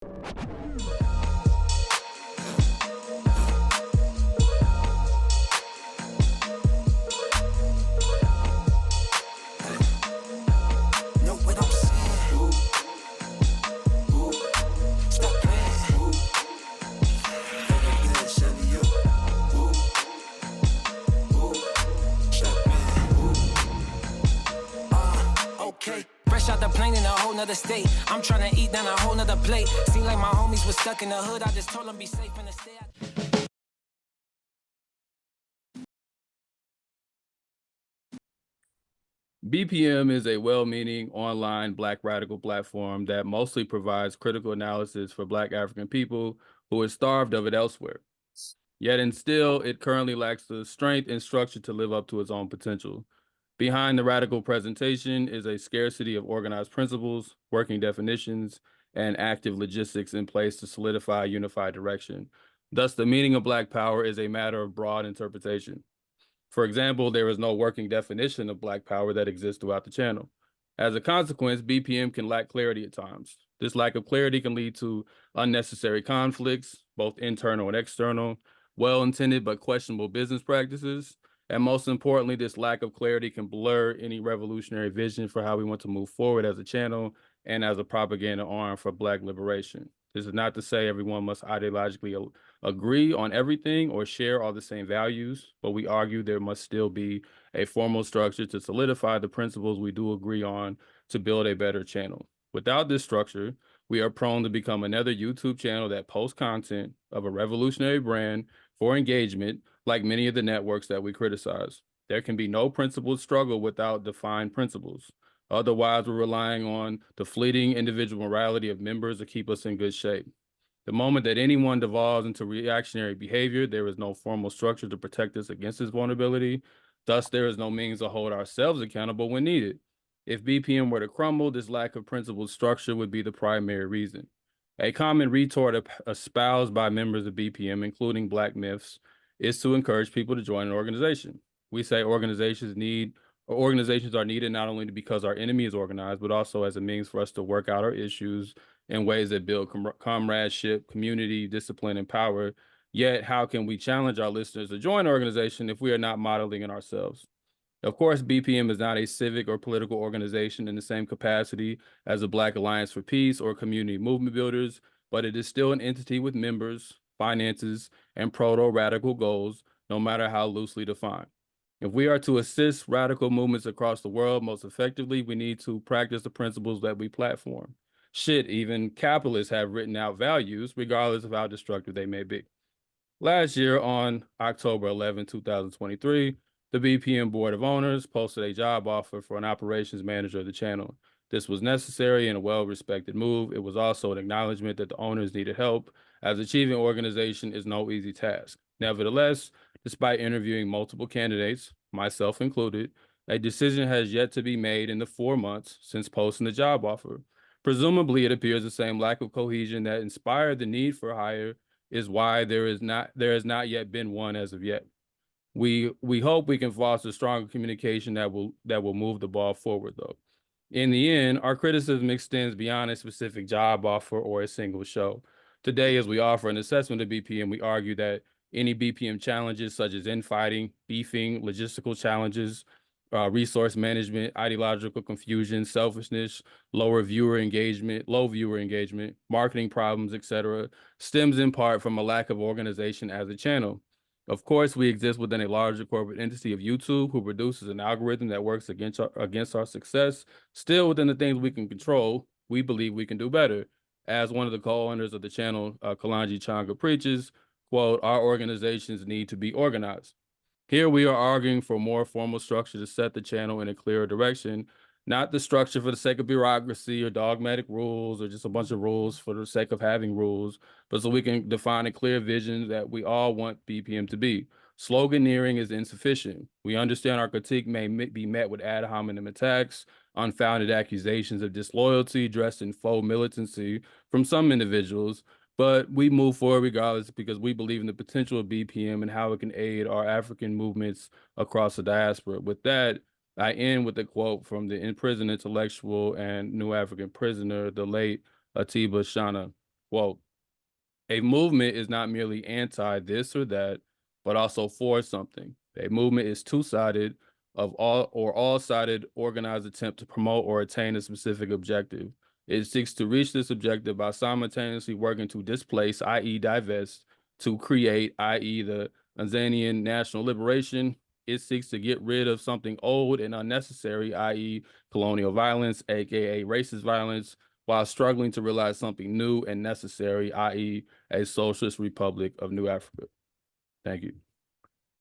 Fresh out the plane in a whole nother state. I'm trying to eat down a whole nother plate. Seem like my homies was stuck in the hood. I just told them be safe in the stay. BPM is a well-meaning online Black radical platform that mostly provides critical analysis for Black African people who are starved of it elsewhere. Yet and still, it currently lacks the strength and structure to live up to its own potential. Behind the radical presentation is a scarcity of organized principles, working definitions, and active logistics in place to solidify a unified direction. Thus, the meaning of Black power is a matter of broad interpretation. For example, there is no working definition of Black power that exists throughout the channel. As a consequence, BPM can lack clarity at times. This lack of clarity can lead to unnecessary conflicts, both internal and external, well-intended but questionable business practices, and most importantly, this lack of clarity can blur any revolutionary vision for how we want to move forward as a channel and as a propaganda arm for Black liberation. This is not to say everyone must ideologically agree on everything or share all the same values, but we argue there must still be a formal structure to solidify the principles we do agree on to build a better channel. Without this structure, we are prone to become another YouTube channel that posts content of a revolutionary brand for engagement, like many of the networks that we criticize. There can be no principled struggle without defined principles. Otherwise, we're relying on the fleeting individual morality of members to keep us in good shape. The moment that anyone devolves into reactionary behavior, there is no formal structure to protect us against this vulnerability. Thus, there is no means to hold ourselves accountable when needed. If BPM were to crumble, this lack of principled structure would be the primary reason. A common retort espoused by members of BPM, including Black myths, is to encourage people to join an organization. We say organizations are needed not only because our enemy is organized, but also as a means for us to work out our issues in ways that build comradeship, community, discipline, and power. Yet, how can we challenge our listeners to join an organization if we are not modeling it ourselves? Of course, BPM is not a civic or political organization in the same capacity as the Black Alliance for Peace or community movement builders, but it is still an entity with members, finances, and proto-radical goals, no matter how loosely defined. If we are to assist radical movements across the world most effectively, we need to practice the principles that we platform. Even capitalists have written out values, regardless of how destructive they may be. Last year, on October 11, 2023, the BPM Board of Owners posted a job offer for an operations manager of the channel. This was necessary and a well-respected move. It was also an acknowledgement that the owners needed help, as achieving organization is no easy task. Nevertheless, despite interviewing multiple candidates, myself included, a decision has yet to be made in the 4 months since posting the job offer. Presumably, it appears the same lack of cohesion that inspired the need for hire is why there has not yet been one as of yet. We hope we can foster stronger communication that will move the ball forward, though. In the end, our criticism extends beyond a specific job offer or a single show. Today, as we offer an assessment of BPM, we argue that any BPM challenges such as infighting, beefing, logistical challenges, resource management, ideological confusion, selfishness, low viewer engagement, marketing problems, etc., stems in part from a lack of organization as a channel. Of course, we exist within a larger corporate entity of YouTube who produces an algorithm that works against our success. Still, within the things we can control, we believe we can do better. As one of the co-owners of the channel, Kalanji Changa, preaches, quote, "Our organizations need to be organized." Here we are arguing for a more formal structure to set the channel in a clearer direction, not the structure for the sake of bureaucracy or dogmatic rules or just a bunch of rules for the sake of having rules, but so we can define a clear vision that we all want BPM to be. Sloganeering is insufficient. We understand our critique may be met with ad hominem attacks, unfounded accusations of disloyalty dressed in faux militancy from some individuals, but we move forward regardless because we believe in the potential of BPM and how it can aid our African movements across the diaspora. With that, I end with a quote from the imprisoned intellectual and New African prisoner, the late Atiba Shana. Quote, a movement is not merely anti this or that, but also for something. A movement is two-sided of all-sided organized attempt to promote or attain a specific objective. It seeks to reach this objective by simultaneously working to displace, i.e. divest, to create, i.e. the Tanzanian national liberation. It seeks to get rid of something old and unnecessary, i.e. colonial violence, aka racist violence, while struggling to realize something new and necessary, i.e. a socialist republic of New Africa. Thank you.